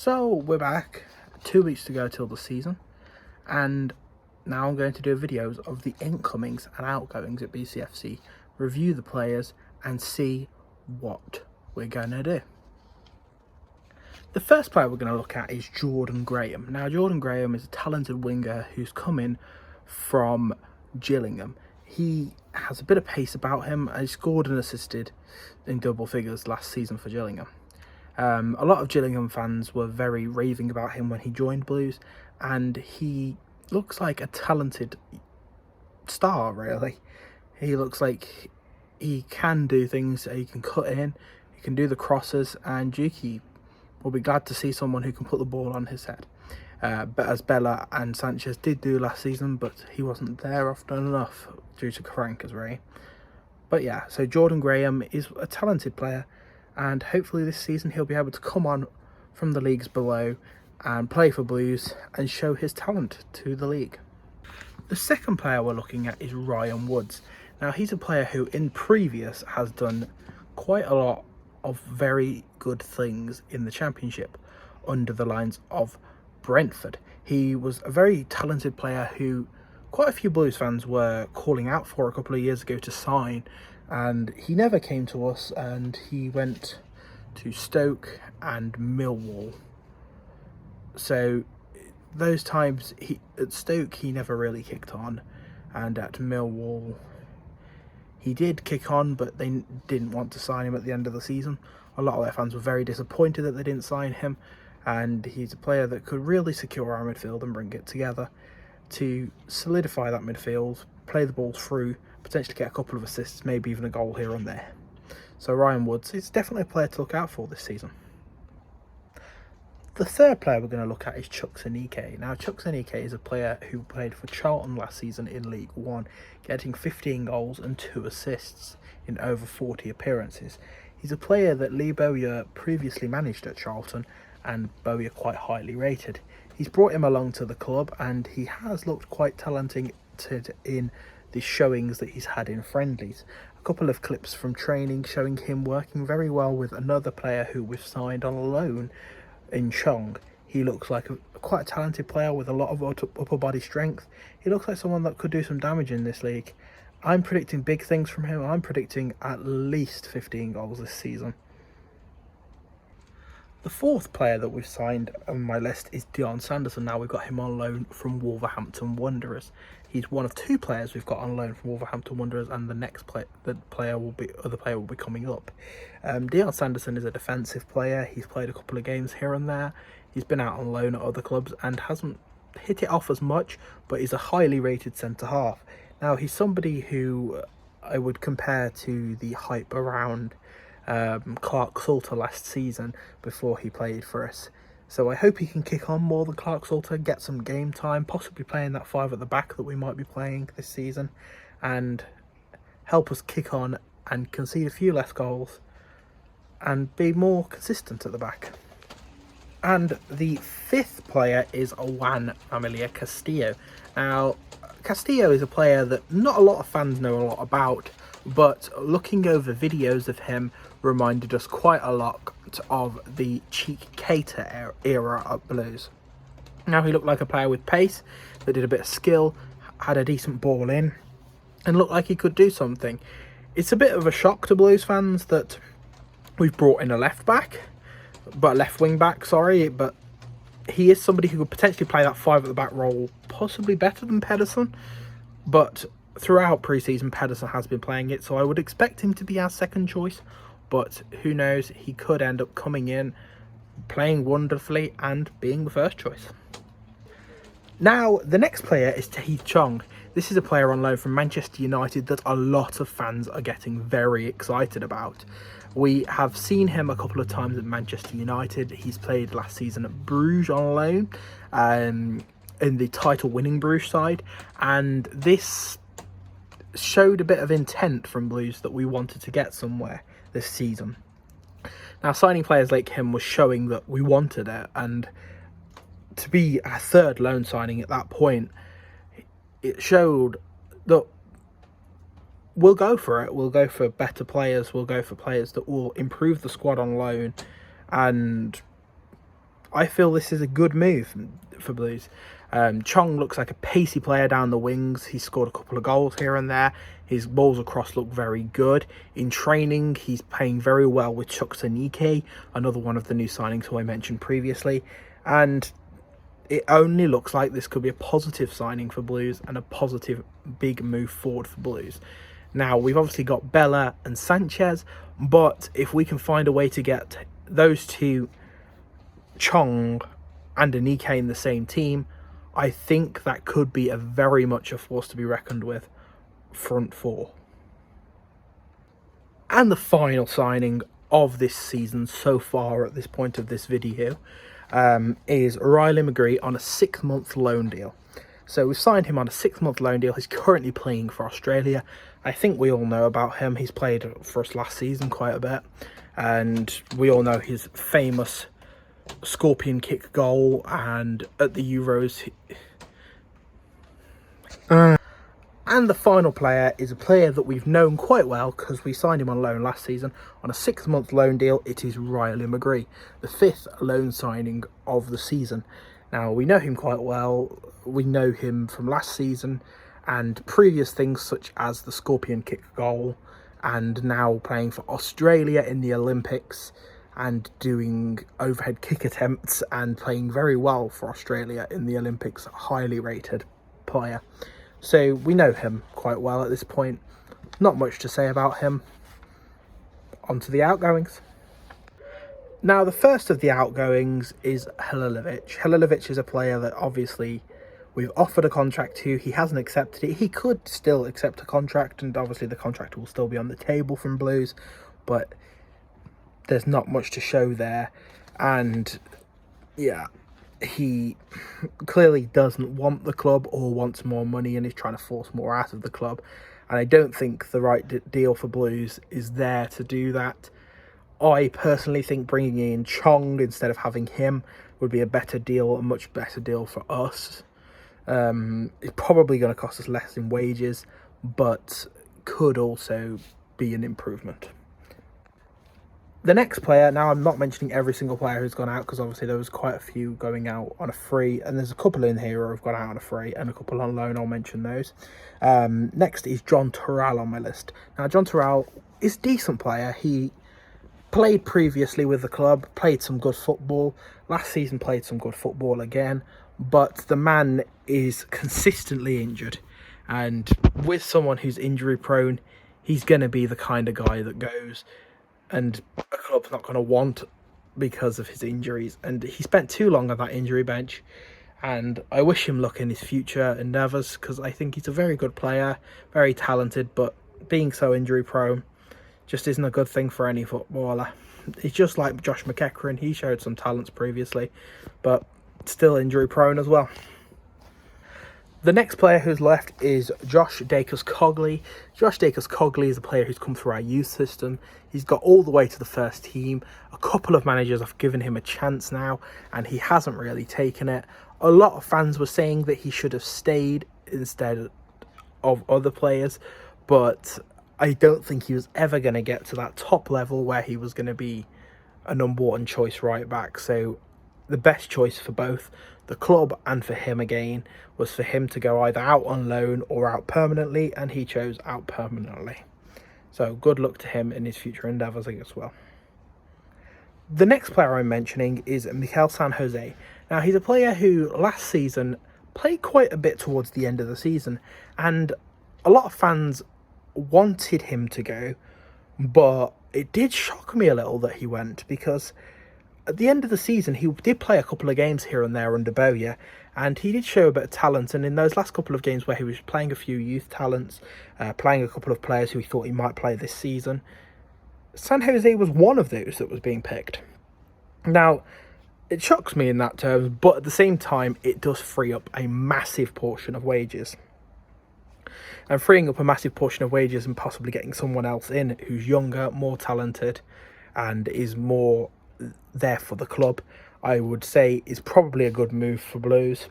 So we're back 2 weeks to go till the season, and now I'm going to do videos of the incomings and outgoings at BCFC, review the players and see what we're going to do. The first player we're going to look at is Jordan Graham. Now Jordan Graham is a talented winger who's come in from Gillingham. He has a bit of pace about him. He scored and assisted in double figures last season for Gillingham. A lot of Gillingham fans were very raving about him when he joined Blues, and he looks like a talented star, really. He looks like he can do things. He can cut in, he can do the crosses, and Juki will be glad to see someone who can put the ball on his head. But as Bella and Sanchez did do last season, but he wasn't there often enough due to Karanka's reign. But yeah, so Jordan Graham is a talented player, and hopefully this season he'll be able to come on from the leagues below and play for Blues and show his talent to the league. The second player we're looking at is Ryan Woods. Now he's a player who in previous has done quite a lot of very good things in the Championship under the lines of Brentford. He was a very talented player who quite a few Blues fans were calling out for a couple of years ago to sign, and he never came to us, and he went to Stoke and Millwall. So those times at Stoke he never really kicked on, and at Millwall he did kick on, but they didn't want to sign him at the end of the season. A lot of their fans were very disappointed that they didn't sign him, and he's a player that could really secure our midfield and bring it together to solidify that midfield, play the ball through, potentially get a couple of assists, maybe even a goal here and there. So Ryan Woods is definitely a player to look out for this season. The third player we're going to look at is Chuks Aneke. Now Chuks Aneke is a player who played for Charlton last season in League One, getting 15 goals and 2 assists in over 40 appearances. He's a player that Lee Bowyer previously managed at Charlton, and Bowyer quite highly rated. He's brought him along to the club, and he has looked quite talented in the showings that he's had in friendlies. A couple of clips from training showing him working very well with another player who we've signed on loan in Chong. He looks like quite a talented player with a lot of upper body strength. He looks like someone that could do some damage in this league. I'm predicting big things from him. I'm predicting at least 15 goals this season. The fourth player that we've signed on my list is Dion Sanderson. Now we've got him on loan from Wolverhampton Wanderers. He's one of 2 players we've got on loan from Wolverhampton Wanderers, and the next other player will be coming up. Dion Sanderson is a defensive player. He's played a couple of games here and there. He's been out on loan at other clubs and hasn't hit it off as much, but he's a highly rated centre half. Now he's somebody who I would compare to the hype around Clark Salter last season before he played for us. So I hope he can kick on more than Clark Salter, get some game time, possibly playing that 5 at the back that we might be playing this season, and help us kick on and concede a few less goals and be more consistent at the back. And the 5th player is Juan Familia Castillo. Now Castillo is a player that not a lot of fans know a lot about, but looking over videos of him reminded us quite a lot of the Cheek Cater era at Blues. Now he looked like a player with pace, that did a bit of skill, had a decent ball in, and looked like he could do something. It's a bit of a shock to Blues fans that we've brought in a left wing back, but he is somebody who could potentially play that 5 at the back role, possibly better than Pedersen, but throughout pre-season Pedersen has been playing it, so I would expect him to be our second choice, but who knows, he could end up coming in, playing wonderfully and being the first choice. Now the next player is Tahith Chong. This is a player on loan from Manchester United that a lot of fans are getting very excited about. We have seen him a couple of times at Manchester United. He's played last season at Bruges on loan, in the title-winning Bruges side, and this showed a bit of intent from Blues that we wanted to get somewhere this season. Now signing players like him was showing that we wanted it, and to be a 3rd loan signing at that point, it showed that we'll go for it. We'll go for better players. We'll go for players that will improve the squad on loan and I feel this is a good move for Blues. Chong looks like a pacey player down the wings. He's scored a couple of goals here and there. His balls across look very good. In training, he's playing very well with Chukwuemeka, another one of the new signings who I mentioned previously. And it only looks like this could be a positive signing for Blues and a positive big move forward for Blues. Now, we've obviously got Bella and Sanchez, but if we can find a way to get those two, Chong and Anike, in the same team, I think that could be a very much a force to be reckoned with front four. And the final signing of this season so far at this point of this video is Riley McGree on a 6-month loan deal. So we've signed him on a 6-month loan deal. He's currently playing for Australia. I think we all know about him. He's played for us last season quite a bit. And we all know his famous scorpion kick goal, and at the Euros. And the final player is a player that we've known quite well because we signed him on loan last season on a 6-month loan deal. It is Riley McGree, the 5th loan signing of the season. Now, we know him quite well. We know him from last season and previous things such as the scorpion kick goal, and now playing for Australia in the Olympics and doing overhead kick attempts and playing very well for Australia in the Olympics. Highly rated player. So we know him quite well at this point. Not much to say about him. On to the outgoings. Now, the first of the outgoings is Halilovic. Halilovic is a player that obviously we've offered a contract to. He hasn't accepted it. He could still accept a contract, and obviously the contract will still be on the table from Blues, but there's not much to show there. And yeah, he clearly doesn't want the club or wants more money and is trying to force more out of the club. And I don't think the right deal for Blues is there to do that. I personally think bringing in Chong instead of having him would be a better deal, a much better deal for us. It's probably going to cost us less in wages, but could also be an improvement. The next player, now I'm not mentioning every single player who's gone out because obviously there was quite a few going out on a free, and there's a couple in here who have gone out on a free and a couple on loan. I'll mention those. Next is John Terrell on my list. Now, John Terrell is a decent player. He played previously with the club, played some good football. Last season played some good football again, but the man is consistently injured. And with someone who's injury prone, he's going to be the kind of guy that goes and a club's not going to want because of his injuries. And he spent too long on that injury bench. And I wish him luck in his future endeavours because I think he's a very good player, very talented, but being so injury prone just isn't a good thing for any footballer. He's just like Josh McEachran. He showed some talents previously, but still injury prone as well. The next player who's left is Josh Dacus-Cogley. Josh Dacus-Cogley is a player who's come through our youth system. He's got all the way to the first team. A couple of managers have given him a chance now, and he hasn't really taken it. A lot of fans were saying that he should have stayed instead of other players, but I don't think he was ever going to get to that top level where he was going to be a number one choice right back. So the best choice for both the club and for him again was for him to go either out on loan or out permanently, and he chose out permanently. So good luck to him in his future endeavours as well. The next player I'm mentioning is Mikel San Jose. Now, he's a player who last season played quite a bit towards the end of the season, and a lot of fans wanted him to go, but it did shock me a little that he went, because at the end of the season he did play a couple of games here and there under Bowyer, and he did show a bit of talent. And in those last couple of games where he was playing a few youth talents, playing a couple of players who he thought he might play this season, San Jose was one of those that was being picked. Now, it shocks me in that terms, but at the same time it does free up a massive portion of wages. And freeing up a massive portion of wages and possibly getting someone else in who's younger, more talented, and is more there for the club, I would say is probably a good move for Blues,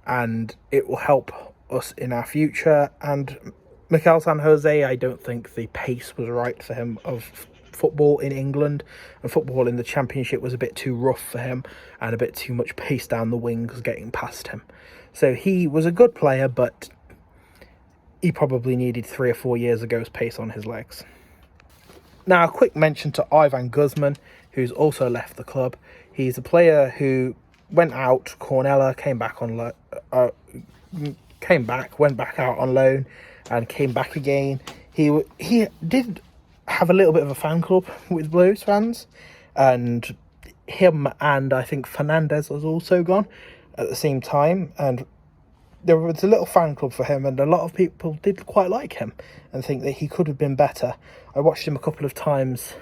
and it will help us in our future. And Mikel San Jose, I don't think the pace was right for him of football in England, and football in the Championship was a bit too rough for him and a bit too much pace down the wings getting past him. So he was a good player, but he probably needed 3 or 4 years ago's pace on his legs. Now, a quick mention to Ivan Guzman, who's also left the club. He's a player who went out Cornella, went back out on loan, and came back again. He did have a little bit of a fan club with Blues fans, and him and I think Fernandez was also gone at the same time, and there was a little fan club for him, and a lot of people did quite like him and think that he could have been better. I watched him a couple of times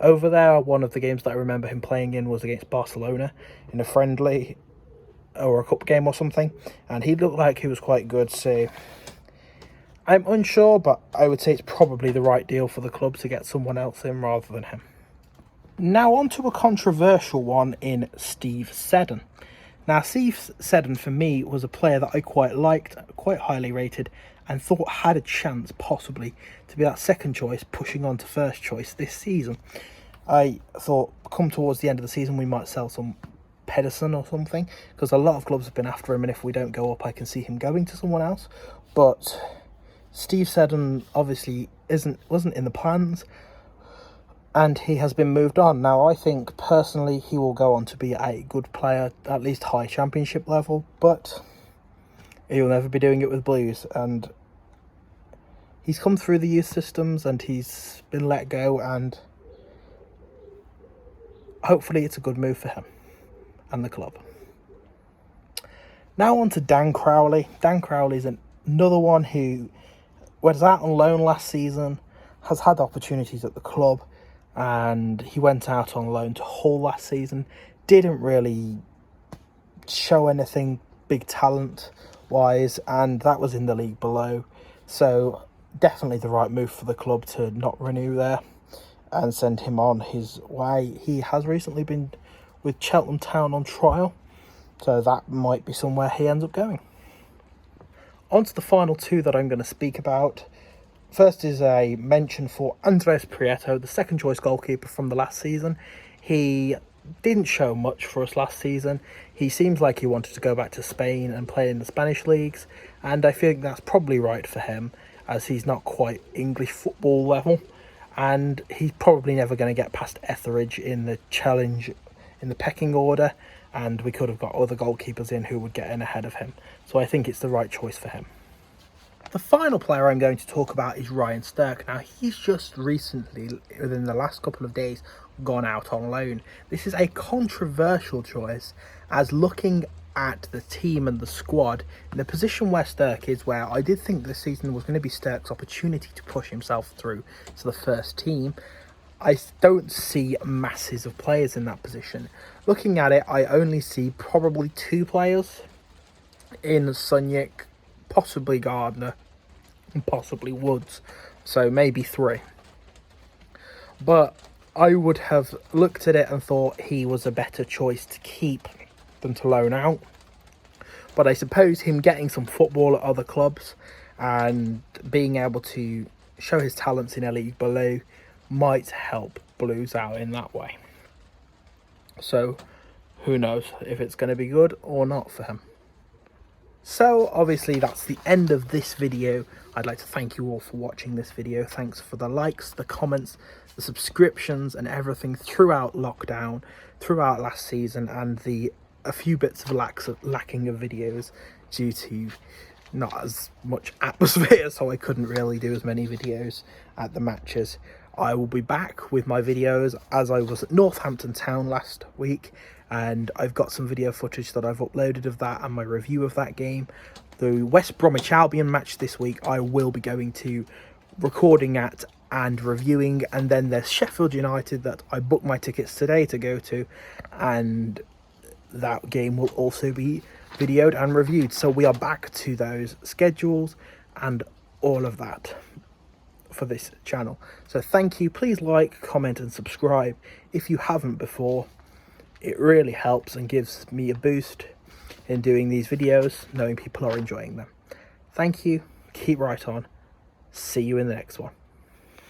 over there. One of the games that I remember him playing in was against Barcelona in a friendly or a cup game or something, and he looked like he was quite good. So I'm unsure, but I would say it's probably the right deal for the club to get someone else in rather than him. Now on to a controversial one in Steve Seddon. Now, Steve Seddon, for me, was a player that I quite liked, quite highly rated, and thought had a chance, possibly, to be that second choice, pushing on to first choice this season. I thought, come towards the end of the season, we might sell some Pedersen or something, because a lot of clubs have been after him, and if we don't go up, I can see him going to someone else. But Steve Seddon, obviously, wasn't in the plans, and he has been moved on. Now, I think, personally, he will go on to be a good player, at least high Championship level, but he'll never be doing it with Blues. And he's come through the youth systems, and he's been let go, and hopefully it's a good move for him and the club. Now on to Dan Crowley. Dan Crowley is another one who was out on loan last season, has had opportunities at the club, and he went out on loan to Hull last season. Didn't really show anything big talent-wise, and that was in the league below. So definitely the right move for the club to not renew there and send him on his way. He has recently been with Cheltenham Town on trial, so that might be somewhere he ends up going. On to the final two that I'm going to speak about. First is a mention for Andres Prieto, the second choice goalkeeper from the last season. He didn't show much for us last season. He seems like he wanted to go back to Spain and play in the Spanish leagues, and I think that's probably right for him, as he's not quite English football level, and he's probably never going to get past Etheridge in the challenge, in the pecking order, and we could have got other goalkeepers in who would get in ahead of him. So I think it's the right choice for him. The final player I'm going to talk about is Ryan Stirk. Now, he's just recently, within the last couple of days, gone out on loan. This is a controversial choice, as looking at the team and the squad, in the position where Stirk is, where I did think this season was going to be Stirk's opportunity to push himself through to the first team, I don't see masses of players in that position. Looking at it, I only see probably 2 players in Sunyik, possibly Gardner, and possibly Woods, so maybe 3. But I would have looked at it and thought he was a better choice to keep than to loan out. But I suppose him getting some football at other clubs and being able to show his talents in a league below might help Blues out in that way. So who knows if it's going to be good or not for him. So obviously that's the end of this video. I'd like to thank you all for watching this video. Thanks for the likes, the comments, the subscriptions and everything throughout lockdown, throughout last season, and a few bits of lacking of videos due to not as much atmosphere, so I couldn't really do as many videos at the matches. I will be back with my videos, as I was at Northampton Town last week, and I've got some video footage that I've uploaded of that and my review of that game. The West Bromwich Albion match this week I will be going to recording at and reviewing, and then there's Sheffield United that I booked my tickets today to go to, and that game will also be videoed and reviewed. So we are back to those schedules and all of that for this channel. So thank you. Please like, comment and subscribe if you haven't before. It really helps and gives me a boost in doing these videos, knowing people are enjoying them. Thank you. Keep right on. See you in the next one.